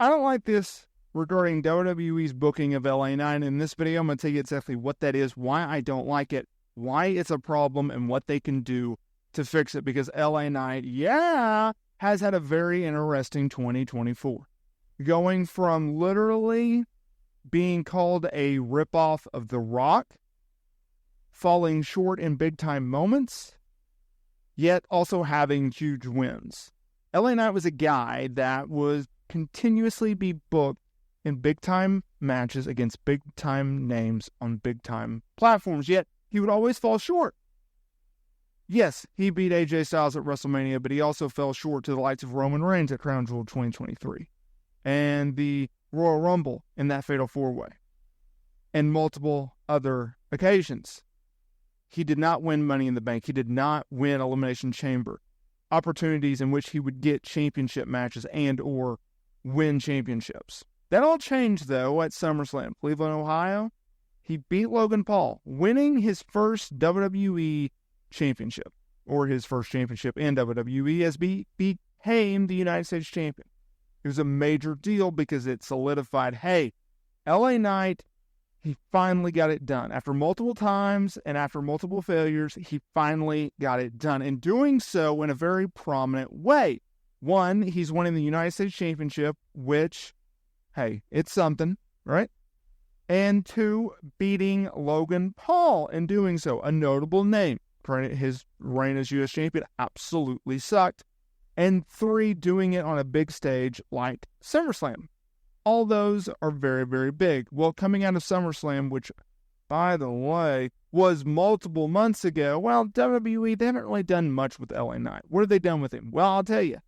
I don't like this regarding WWE's booking of LA Knight. In this video, I'm going to tell you exactly what that is, why I don't like it, why it's a problem, and what they can do to fix it. Because LA Knight, has had a very interesting 2024. Going from literally being called a ripoff of The Rock, falling short in big-time moments, yet also having huge wins. LA Knight was a guy that was continuously be booked in big-time matches against big-time names on big-time platforms, yet he would always fall short. Yes, he beat AJ Styles at WrestleMania, but he also fell short to the likes of Roman Reigns at Crown Jewel 2023 and the Royal Rumble in that Fatal 4-Way and multiple other occasions. He did not win Money in the Bank. He did not win Elimination Chamber. Opportunities in which he would get championship matches and or win championships. That all changed, though, at SummerSlam, Cleveland, Ohio. He beat Logan Paul, winning his first WWE championship, or his first championship in WWE, as became the United States champion. It was a major deal because it solidified, hey, LA Knight, he finally got it done. After multiple times and after multiple failures, he finally got it done. And doing so in a very prominent way. One, he's winning the United States Championship, which, hey, it's something, right? And two, beating Logan Paul in doing so. A notable name. His reign as U.S. champion absolutely sucked. And three, doing it on a big stage like SummerSlam. All those are very, very big. Well, coming out of SummerSlam, which, by the way, was multiple months ago, well, WWE, they haven't really done much with LA Knight. What have they done with him? Well, I'll tell you.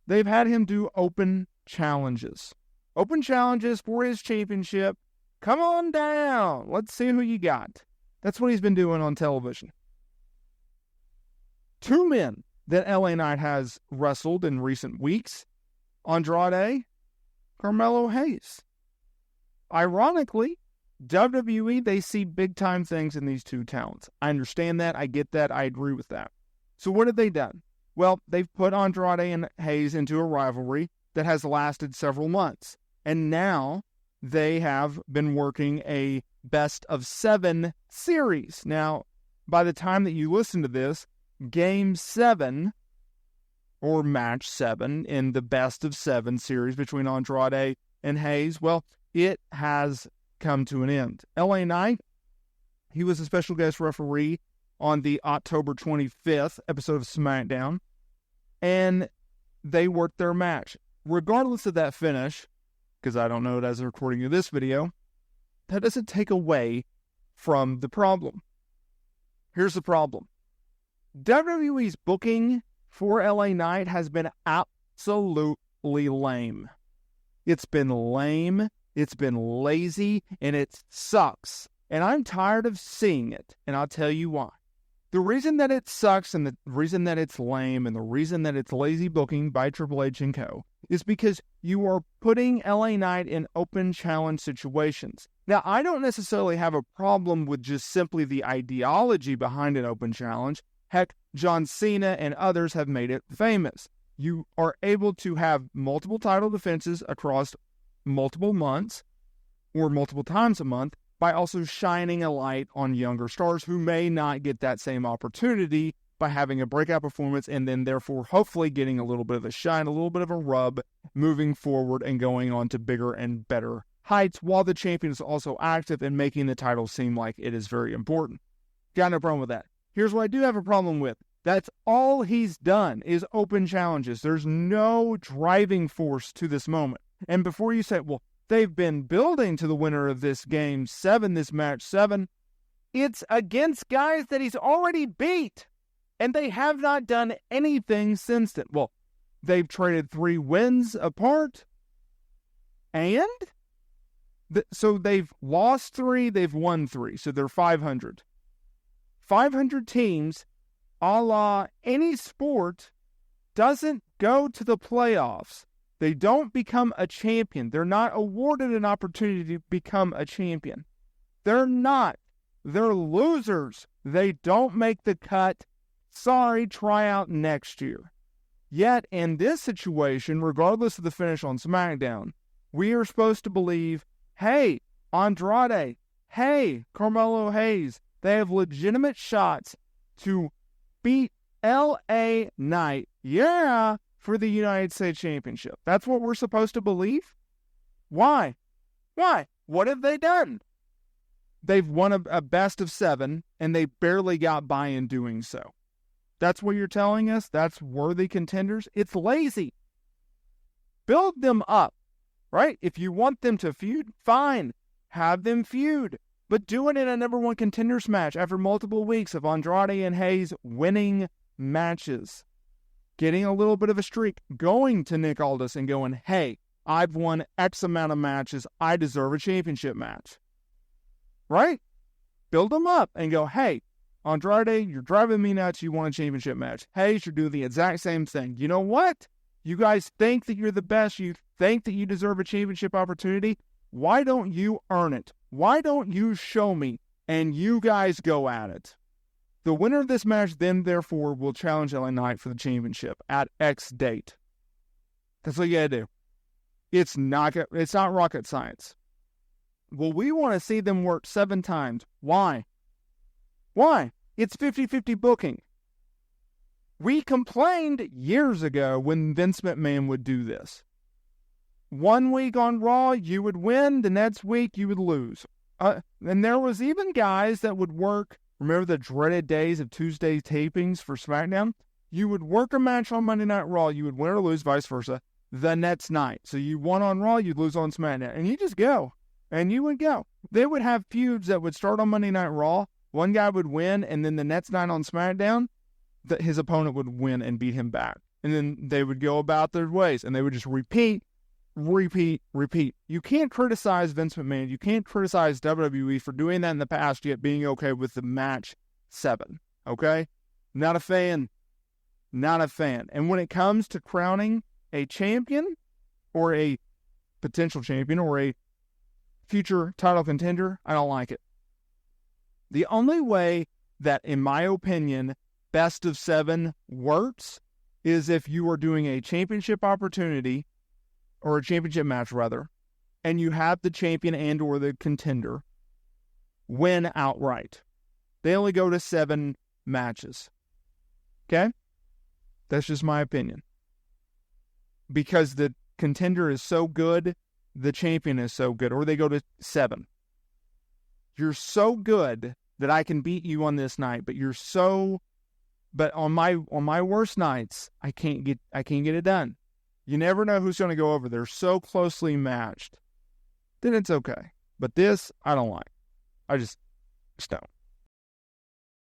They've had him do open challenges. Open challenges for his championship. Come on down. Let's see who you got. That's what he's been doing on television. Two men that LA Knight has wrestled in recent weeks. Andrade, Carmelo Hayes. Ironically, WWE, they see big-time things in these two talents. I understand that. I get that. I agree with that. So what have they done? Well, they've put Andrade and Hayes into a rivalry that has lasted several months. And now they have been working a best-of-7 series. Now, by the time that you listen to this, Game 7, or Match 7, in the best-of-7 series between Andrade and Hayes, well, it has come to an end. LA Knight, he was a special guest referee on the October 25th episode of SmackDown, and they worked their match. Regardless of that finish, because I don't know it as a recording of this video, that doesn't take away from the problem. Here's the problem. WWE's booking for LA Knight has been absolutely lame. It's been lame, it's been lazy, and it sucks. And I'm tired of seeing it, and I'll tell you why. The reason that it sucks and the reason that it's lame and the reason that it's lazy booking by Triple H and Co. is because you are putting LA Knight in open challenge situations. Now, I don't necessarily have a problem with just simply the ideology behind an open challenge. Heck, John Cena and others have made it famous. You are able to have multiple title defenses across multiple months or multiple times a month by also shining a light on younger stars who may not get that same opportunity by having a breakout performance and then therefore hopefully getting a little bit of a shine, a little bit of a rub, moving forward and going on to bigger and better heights while the champion is also active and making the title seem like it is very important. Got no problem with that. Here's what I do have a problem with. That's all he's done is open challenges. There's no driving force to this moment. And before you say, well, they've been building to the winner of this Game 7, this Match 7, it's against guys that he's already beat. And they have not done anything since then. Well, they've traded 3 wins apart. And? So they've lost 3, they've won 3. So they're 500. 500 teams, a la any sport, doesn't go to the playoffs. They don't become a champion. They're not awarded an opportunity to become a champion. They're not. They're losers. They don't make the cut. Sorry, try out next year. Yet, in this situation, regardless of the finish on SmackDown, We are supposed to believe, hey, Andrade, hey, Carmelo Hayes, they have legitimate shots to beat LA Knight, for the United States Championship. That's what we're supposed to believe? Why? What have they done? They've won a best of 7, and they barely got by in doing so. That's what you're telling us? That's worthy contenders? It's lazy. Build them up, right? If you want them to feud, fine. Have them feud. But do it in a number 1 contenders match after multiple weeks of Andrade and Hayes winning matches. Getting a little bit of a streak, going to Nick Aldis and going, hey, I've won X amount of matches. I deserve a championship match. Right? Build them up and go, hey, Andrade, you're driving me nuts. You want a championship match. Hayes, you're doing the exact same thing. You know what? You guys think that you're the best. You think that you deserve a championship opportunity. Why don't you earn it? Why don't you show me and you guys go at it? The winner of this match then, therefore, will challenge LA Knight for the championship at X date. That's what you gotta do. It's not rocket science. Well, we want to see them work 7 times. Why? It's 50-50 booking. We complained years ago when Vince McMahon would do this. 1 week on Raw, you would win. The next week, you would lose. And there was even guys that would work. Remember the dreaded days of Tuesday tapings for SmackDown? You would work a match on Monday Night Raw. You would win or lose, vice versa, the next night. So you won on Raw, you'd lose on SmackDown. And you just go. And you would go. They would have feuds that would start on Monday Night Raw. One guy would win, and then the next night on SmackDown, his opponent would win and beat him back. And then they would go about their ways, and they would just repeat. You can't criticize Vince McMahon. You can't criticize WWE for doing that in the past, yet being okay with the match 7. Okay? Not a fan. And when it comes to crowning a champion or a potential champion or a future title contender, I don't like it. The only way that, in my opinion, best of 7 works is if you are doing a championship opportunity, or a championship match rather, and you have the champion and or the contender win outright. They only go to 7 matches. Okay? That's just my opinion. Because the contender is so good, the champion is so good, or they go to 7. You're so good that I can beat you on this night, but on my worst nights, I can't get it done. You never know who's going to go over. They're so closely matched. Then it's okay. But this, I don't like. I just don't.